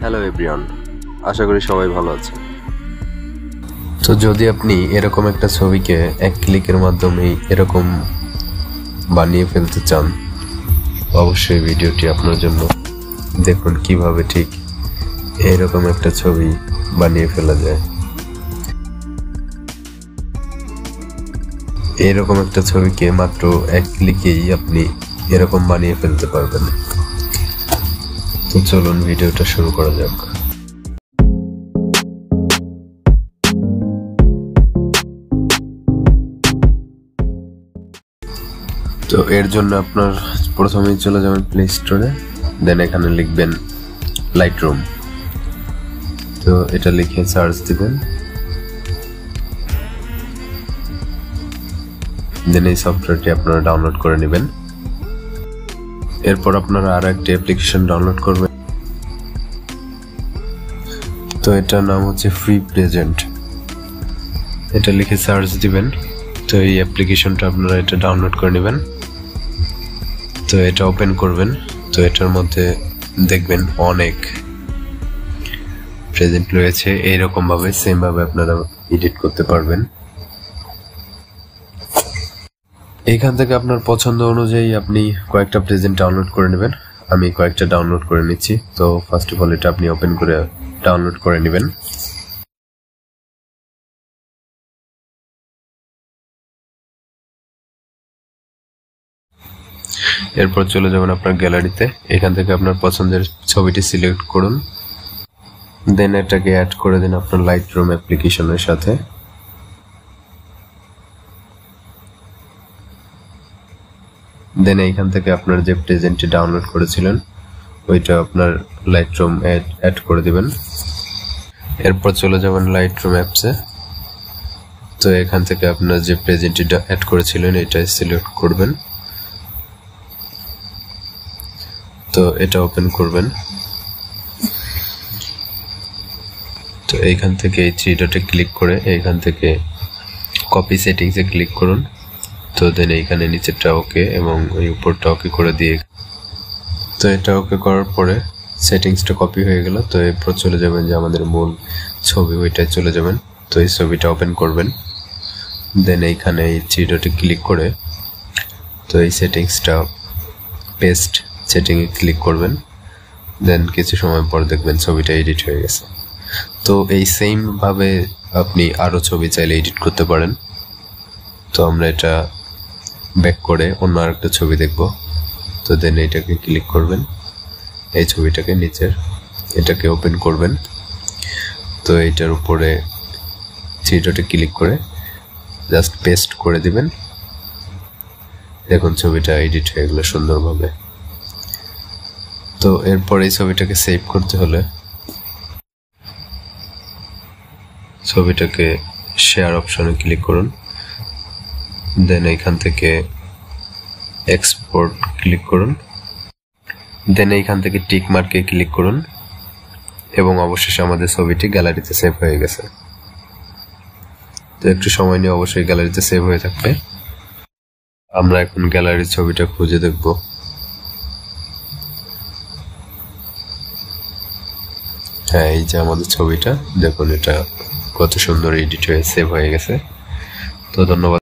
Hello everyone, আশা করি সবাই ভালো আছে। তো যদি আপনি এরকম একটা ছবিকে এক ক্লিকের মাধ্যমে এরকম বানিয়ে ফেলতে চান, অবশ্যই ভিডিওটি আপনার জন্য। দেখুন কিভাবে ঠিক এরকম একটা ছবি বানিয়ে ফেলা যায়। এরকম একটা ছবিকে মাত্র এক ক্লিকেই আপনি এরকম বানিয়ে ফেলতে পারবেন। তো চলুন ভিডিওটা শুরু করা যাক। তো এর জন্য আপনার প্রথমেই চলে যাবেন প্লে স্টোরে, দেন এখানে লিখবেন লাইটরুম। তো এটা লিখে সার্চ দিবেন, দেন এই সফটওয়্যারটি আপনারা ডাউনলোড করে নেবেন। এরপর আপনারা আরো একটি অ্যাপ্লিকেশন ডাউনলোড করবেন। তো এটার নাম হচ্ছে ফ্রি প্রেজেন্ট। এটা লিখে সার্চ দিবেন। তো এই অ্যাপ্লিকেশনটা আপনারা এটা ডাউনলোড করে নেবেন। তো এটা ওপেন করবেন। তো এটার মধ্যে দেখবেন অনেক প্রেজেন্ট রয়েছে। এইরকম ভাবে সেম ভাবে আপনারা এডিট করতে পারবেন। এইখান থেকে আপনার পছন্দ অনুযায়ী আপনি কয়েকটা প্রেজেন্ট ডাউনলোড করে নেবেন। আমি কয়েকটা ডাউনলোড করে নিচ্ছি। তো ফার্স্ট অফ অল এটা আপনি ওপেন করে ডাউনলোড করে নেবেন। এরপর চলে যাবেন আপনার গ্যালারিতে। এখান থেকে আপনার পছন্দের ছবিটি সিলেক্ট করুন, দেন এটাকে অ্যাড করে দিন আপনার লাইটরুম অ্যাপ্লিকেশনের সাথে। দেন এইখান থেকে আপনার যে প্রেজেন্টটি ডাউনলোড করেছিলেন ওইটা আপনার লাইটরুম অ্যাড করে দিবেন। এরপর চলে যাবেন লাইটরুম অ্যাপসে। তো এখান থেকে আপনার যে প্রেজেন্টটি অ্যাড করেছিলেন এটাই সিলেক্ট করবেন। তো এটা ওপেন করবেন। তো এইখান থেকে এই থ্রি ডটে ক্লিক করে এইখান থেকে কপি সেটিংসে ক্লিক করুন। তো দেন এইখানে নিচেরটা ওকে এবং এই উপরটা ওকে করে দিয়ে, তো এটা ওকে করার পরে সেটিংসটা কপি হয়ে গেল। তো এরপর চলে যাবেন যে আমাদের মূল ছবি, ওইটায় চলে যাবেন। তো এই ছবিটা ওপেন করবেন। দেন এইখানে এই থ্রি ডটে ক্লিক করে তো এই সেটিংসটা পেস্ট সেটিংয়ে ক্লিক করবেন। দেন কিছু সময় পর দেখবেন ছবিটা এডিট হয়ে গেছে। তো এই সেম ভাবে আপনি আরো ছবি চাইলে এডিট করতে পারেন। তো আমরা এটা ব্যাক করে অন্য আরেকটা ছবি দেখব। তো দেন এটাকে ক্লিক করবেন, এই ছবিটাকে নিচের এটাকে ওপেন করবেন। তো এইটার উপরে থ্রি ডটে ক্লিক করে জাস্ট পেস্ট করে দিবেন। দেখুন ছবিটা এডিট হয়ে গেল সুন্দরভাবে। তো এরপর এই ছবিটাকে সেভ করতে হলে ছবিটাকে শেয়ার অপশনে ক্লিক করুন। দেন এইখান থেকে এক্সপোর্ট ক্লিক করুন। দেন এইখান থেকে টিক মার্কে ক্লিক করুন এবং অবশেষে আমাদের ছবিটি গ্যালারিতে সেভ হয়ে গেছে। তো একটু সময় নিয়ে অবশ্যই গ্যালারিতে সেভ হয়ে থাকবে। আমরা এখন গ্যালারির ছবিটা খুঁজে দেখব। হ্যাঁ, এই যে আমাদের ছবিটা, দেখুন এটা কত সুন্দর এডিট হয়ে সেভ হয়ে গেছে। তো ধন্যবাদ।